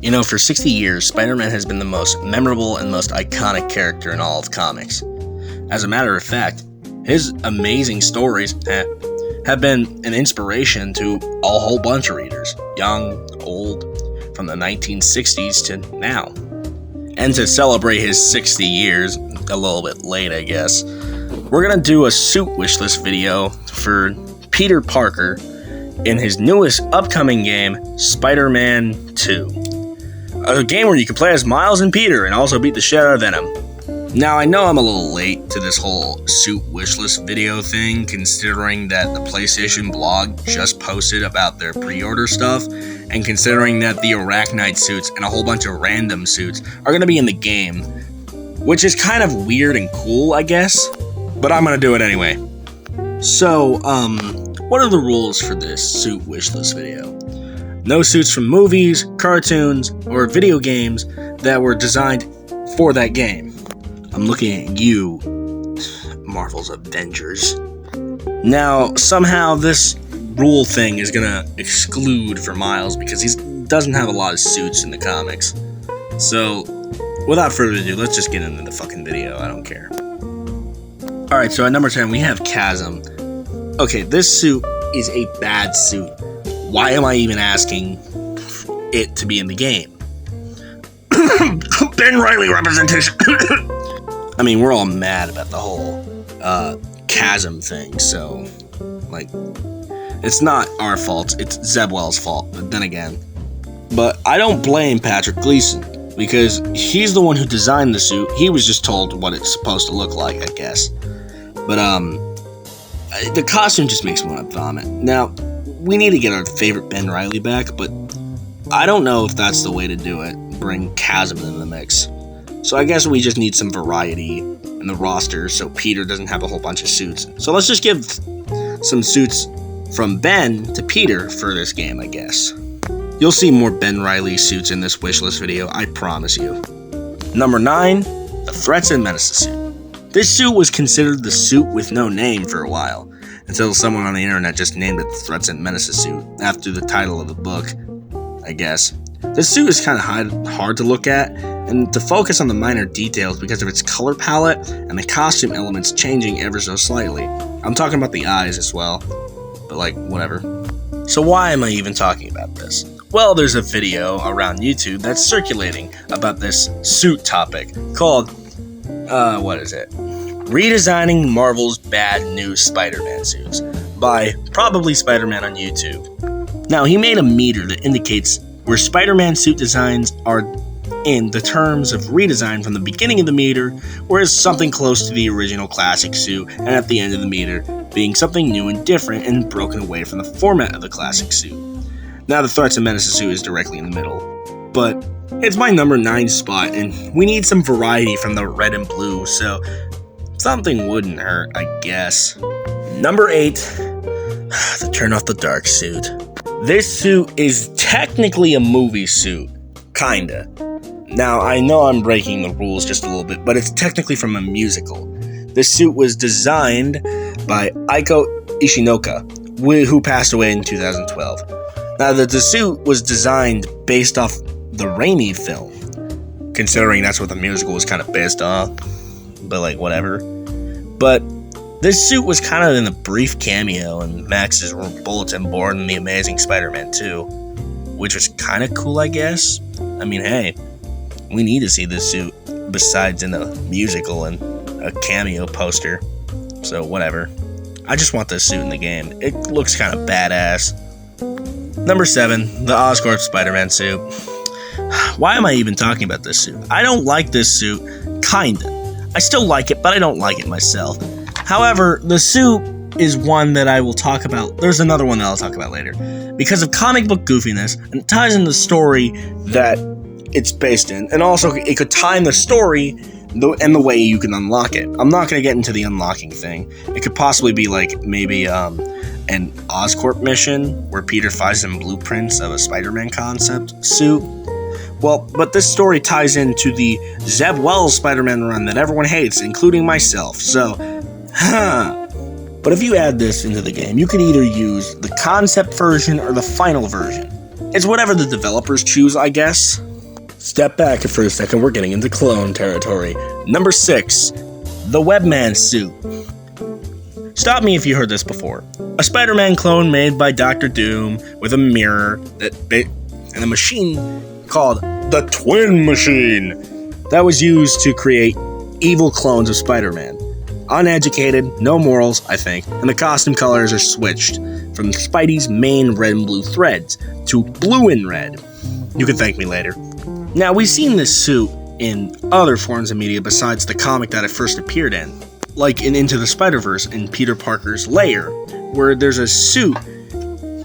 You know, for 60 years, Spider-Man has been the most memorable and most iconic character in all of comics. As a matter of fact, his amazing stories have been an inspiration to a whole bunch of readers, young, old, from the 1960s to now. And to celebrate his 60 years, a little bit late I guess, we're going to do a suit wishlist video for Peter Parker in his newest upcoming game, Spider-Man 2. A game where you can play as Miles and Peter and also beat the shit out of Venom. Now, I know I'm a little late to this whole suit wishlist video thing, considering that the PlayStation blog just posted about their pre-order stuff, and considering that the Arachnite suits and a whole bunch of random suits are going to be in the game, which is kind of weird and cool, I guess, but I'm going to do it anyway. So, what are the rules for this suit wishlist video? No suits from movies, cartoons, or video games that were designed for that game. I'm looking at you, Marvel's Avengers. Now, somehow this rule thing is gonna exclude for Miles because he doesn't have a lot of suits in the comics. So, without further ado, let's just get into the fucking video. I don't care. Alright, so at number 10, we have Chasm. Okay, this suit is a bad suit. Why am I even asking it to be in the game? Ben Reilly representation. I mean, we're all mad about the whole Chasm thing, so, like, it's not our fault, it's Zebwell's fault, but then again. But I don't blame Patrick Gleason, because he's the one who designed the suit. He was just told what it's supposed to look like, I guess. But, the costume just makes me want to vomit. Now, we need to get our favorite Ben Reilly back, but I don't know if that's the way to do it, bring Chasm into the mix. So I guess we just need some variety in the roster so Peter doesn't have a whole bunch of suits. So let's just give some suits from Ben to Peter for this game, I guess. You'll see more Ben Reilly suits in this wishlist video, I promise you. Number 9, the Threats and Menaces suit. This suit was considered the suit with no name for a while, until someone on the internet just named it the Threats and Menaces suit, after the title of the book, I guess. This suit is kind of hard to look at, and to focus on the minor details because of its color palette and the costume elements changing ever so slightly. I'm talking about the eyes as well, but like, whatever. So why am I even talking about this? Well, there's a video around YouTube that's circulating about this suit topic called, what is it? Redesigning Marvel's Bad New Spider-Man Suits by probably Spider-Man on YouTube. Now, he made a meter that indicates where Spider-Man suit designs are in the terms of redesign from the beginning of the meter, whereas something close to the original classic suit, and at the end of the meter being something new and different and broken away from the format of the classic suit. Now, the Threats and Menaces suit is directly in the middle, but it's my number 9 spot, and we need some variety from the red and blue, so something wouldn't hurt, I guess. Number 8, the Turn Off the Dark suit. This suit is technically a movie suit, kinda. Now, I know I'm breaking the rules just a little bit, but it's technically from a musical. This suit was designed by Eiko Ishinoka, who passed away in 2012. Now, the suit was designed based off the Raimi film, considering that's what the musical was kind of based off, but like, whatever. But this suit was kind of in a brief cameo in Max's bulletin board in The Amazing Spider-Man 2, which was kind of cool, I guess. I mean, hey, we need to see this suit besides in a musical and a cameo poster, so whatever. I just want this suit in the game. It looks kind of badass. Number 7, the Oscorp Spider-Man suit. Why am I even talking about this suit? I don't like this suit, kinda. I still like it, but I don't like it myself. However, the suit is one that I will talk about. There's another one that I'll talk about later. Because of comic book goofiness, and it ties in the story that it's based in, and also it could tie in the story and the way you can unlock it. I'm not going to get into the unlocking thing. It could possibly be like maybe an Oscorp mission where Peter finds some blueprints of a Spider-Man concept suit. Well, but this story ties into the Zeb Wells Spider-Man run that everyone hates, including myself, so, But if you add this into the game, you can either use the concept version or the final version. It's whatever the developers choose, I guess. Step back for a second, we're getting into clone territory. Number 6, the Webman suit. Stop me if you heard this before. A Spider-Man clone made by Dr. Doom with a mirror and a machine called the Twin Machine that was used to create evil clones of Spider-Man. Uneducated, no morals, I think, and the costume colors are switched from Spidey's main red and blue threads to blue and red. You can thank me later. Now, we've seen this suit in other forms of media besides the comic that it first appeared in, like in Into the Spider-Verse in Peter Parker's lair, where there's a suit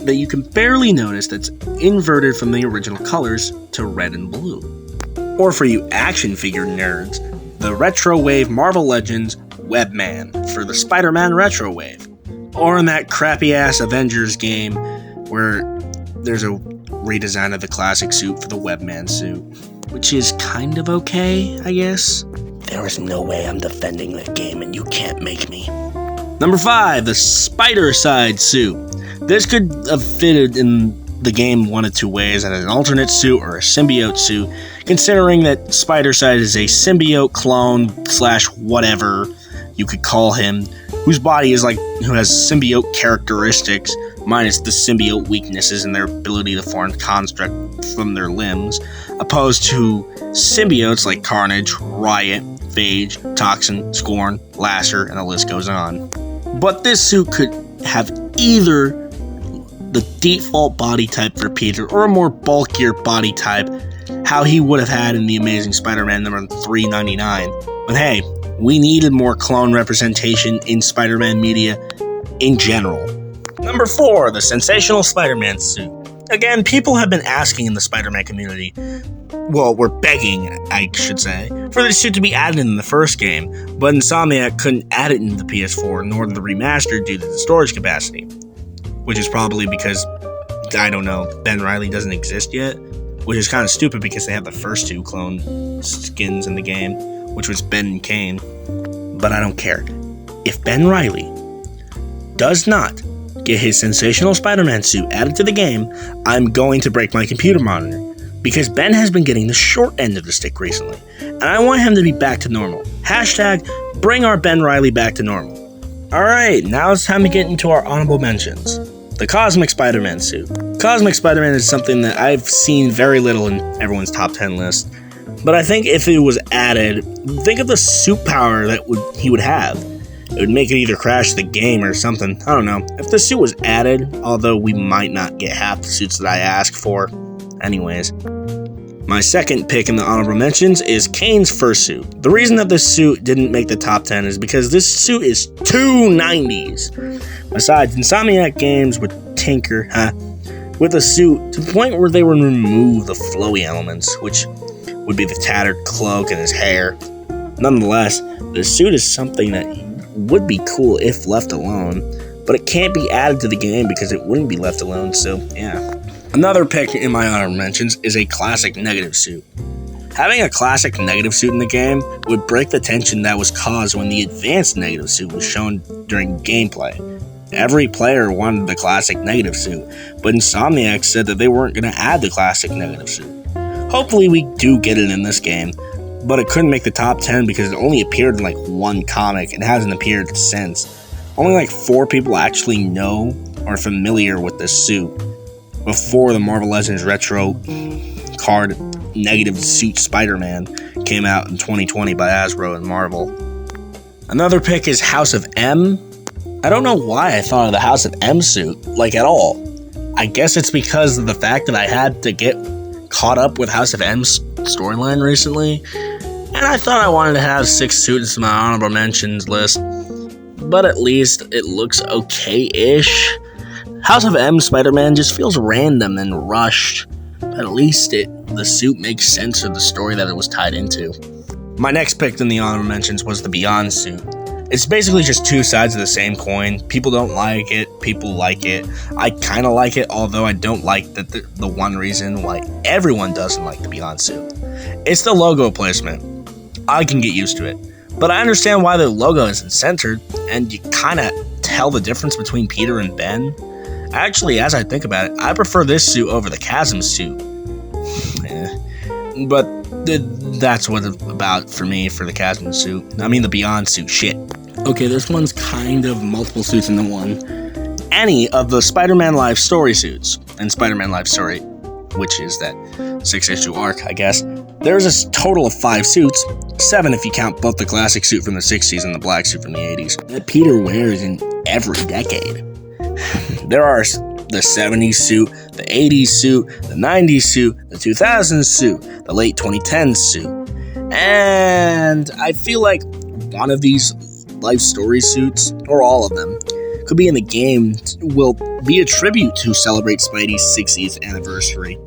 that you can barely notice that's inverted from the original colors to red and blue. Or for you action figure nerds, the Retro Wave Marvel Legends Webman for the Spider-Man Retro Wave. Or in that crappy-ass Avengers game where there's a redesign of the classic suit for the Webman suit, which is kind of okay, I guess. There is no way I'm defending that game, and you can't make me. Number 5, the Spider-Side suit. This could have fitted in the game one of two ways, as an alternate suit or a symbiote suit, considering that Spider-Side is a symbiote clone / whatever you could call him, whose body is who has symbiote characteristics, minus the symbiote weaknesses and their ability to form construct from their limbs, opposed to symbiotes like Carnage, Riot, Phage, Toxin, Scorn, Lasser, and the list goes on. But this suit could have either the default body type for Peter or a more bulkier body type, how he would have had in the Amazing Spider-Man number 399. But hey, we needed more clone representation in Spider-Man media in general. Number 4, the Sensational Spider-Man suit. Again, people have been asking in the Spider-Man community, well, we're begging, I should say, for this suit to be added in the first game, but Insomniac couldn't add it in the PS4 nor the remaster due to the storage capacity, which is probably because, I don't know, Ben Reilly doesn't exist yet, which is kind of stupid because they have the first 2 clone skins in the game, which was Ben and Kane. But I don't care. If Ben Reilly does not get his Sensational Spider-Man suit added to the game, I'm going to break my computer monitor, because Ben has been getting the short end of the stick recently, and I want him to be back to normal. Hashtag bring our Ben Reilly back to normal. Alright, now it's time to get into our honorable mentions. The Cosmic Spider-Man suit. Cosmic Spider-Man is something that I've seen very little in everyone's top 10 list, but I think if it was added, think of the suit power that he would have. It would make it either crash the game or something. I don't know. If the suit was added, although we might not get half the suits that I ask for. Anyways. My second pick in the honorable mentions is Kane's fursuit. The reason that this suit didn't make the top 10 is because this suit is too 90s. Besides, Insomniac games would tinker with a suit to the point where they would remove the flowy elements, which would be the tattered cloak and his hair. Nonetheless, the suit is something that would be cool if left alone, but it can't be added to the game because it wouldn't be left alone, so yeah. Another pick in my honorable mentions is a classic negative suit. Having a classic negative suit in the game would break the tension that was caused when the advanced negative suit was shown during gameplay. Every player wanted the classic negative suit, but Insomniac said that they weren't going to add the classic negative suit. Hopefully we do get it in this game, but it couldn't make the top 10 because it only appeared in one comic and hasn't appeared since. Only 4 people actually know or are familiar with this suit before the Marvel Legends Retro card negative suit Spider-Man came out in 2020 by Hasbro and Marvel. Another pick is House of M. I don't know why I thought of the House of M suit, at all. I guess it's because of the fact that I had to get caught up with House of M's storyline recently, and I thought I wanted to have 6 suits in my honorable mentions list, but at least it looks okay-ish. House of M Spider-Man just feels random and rushed, but at least the suit makes sense for the story that it was tied into. My next pick in the honorable mentions was the Beyond suit. It's basically just 2 sides of the same coin. People don't like it, people like it. I kind of like it, although I don't like the one reason why everyone doesn't like the Beyond suit. It's the logo placement. I can get used to it, but I understand why the logo isn't centered, and you kind of tell the difference between Peter and Ben. Actually, as I think about it, I prefer this suit over the Chasm suit. But that's what it's about for me for the Chasm suit. I mean the Beyond suit, shit. Okay, this one's kind of multiple suits into one. Any of the Spider-Man Life Story suits, and Spider-Man Life Story, which is that 6-issue arc, I guess, there's a total of 5 suits, 7 if you count both the classic suit from the 60s and the black suit from the 80s, that Peter wears in every decade. There are the 70s suit, the 80s suit, the 90s suit, the 2000s suit, the late 2010s suit. And I feel like one of these Life Story suits, or all of them, could be in the game, will be a tribute to celebrate Spidey's 60th anniversary.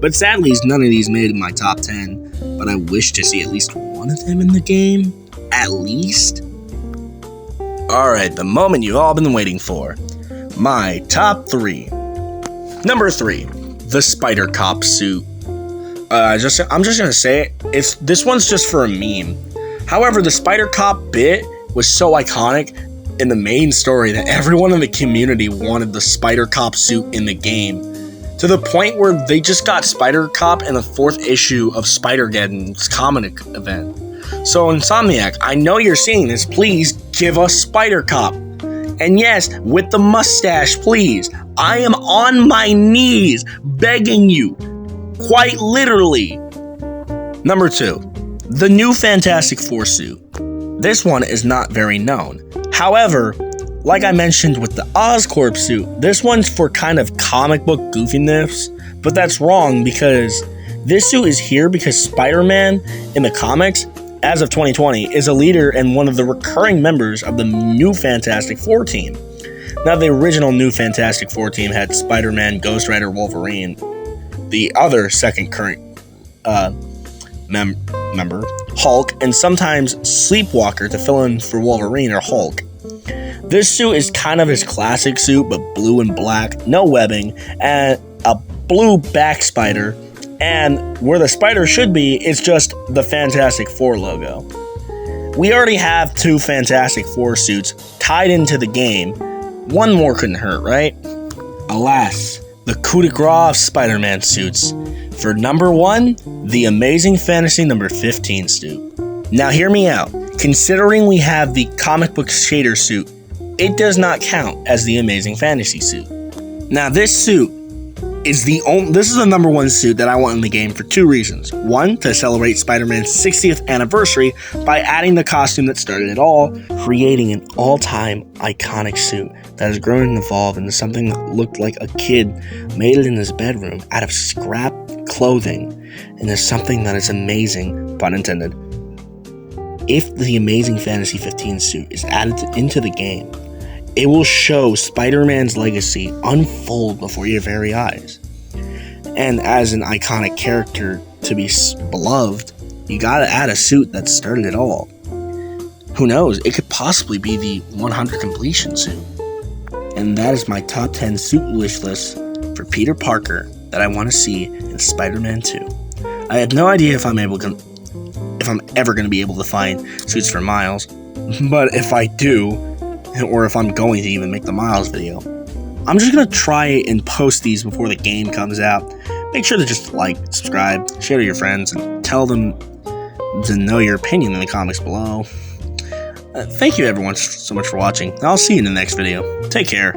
But sadly, none of these made my top 10, but I wish to see at least one of them in the game. At least. Alright, the moment you've all been waiting for. My top 3. Number 3, the Spider Cop suit. I'm just gonna say it. This one's just for a meme. However, the Spider Cop bit was so iconic in the main story that everyone in the community wanted the Spider Cop suit in the game, to the point where they just got Spider Cop in the 4th issue of Spider-Geddon's comic event. So Insomniac, I know you're seeing this, please give us Spider Cop. And yes, with the mustache, please. I am on my knees begging you, quite literally. Number 2, the new Fantastic Four suit. This one is not very known. However, like I mentioned with the Oscorp suit, this one's for kind of comic book goofiness, but that's wrong because this suit is here because Spider-Man in the comics, as of 2020, is a leader and one of the recurring members of the new Fantastic Four team. Now, the original new Fantastic Four team had Spider-Man, Ghost Rider, Wolverine, the other second current member, Hulk, and sometimes Sleepwalker to fill in for Wolverine or Hulk. This suit is kind of his classic suit, but blue and black, no webbing, and a blue back spider, and where the spider should be, it's just the Fantastic Four logo. We already have 2 Fantastic Four suits tied into the game. One more couldn't hurt, right? Alas, the coup de grace of Spider-Man suits. For number 1, the Amazing Fantasy number 15 suit. Now hear me out. Considering we have the comic book shader suit, it does not count as the Amazing Fantasy suit. Now this suit is this is the number 1 suit that I want in the game for 2 reasons. 1, to celebrate Spider-Man's 60th anniversary by adding the costume that started it all, creating an all-time iconic suit that has grown and evolved into something that looked like a kid made it in his bedroom out of scrap clothing, and is something that is amazing, pun intended. If the Amazing Fantasy 15 suit is added into the game, it will show Spider-Man's legacy unfold before your very eyes. And as an iconic character to be beloved, you gotta add a suit that started it all. Who knows, it could possibly be the 100 completion suit. And that is my top 10 suit wish list for Peter Parker that I want to see in Spider-Man 2. I have no idea if I'm ever going to be able to find suits for Miles, but if I do, or if I'm going to even make the Miles video, I'm just going to try and post these before the game comes out. Make sure to just like, subscribe, share to your friends, and tell them to know your opinion in the comments below. Thank you everyone so much for watching. I'll see you in the next video. Take care.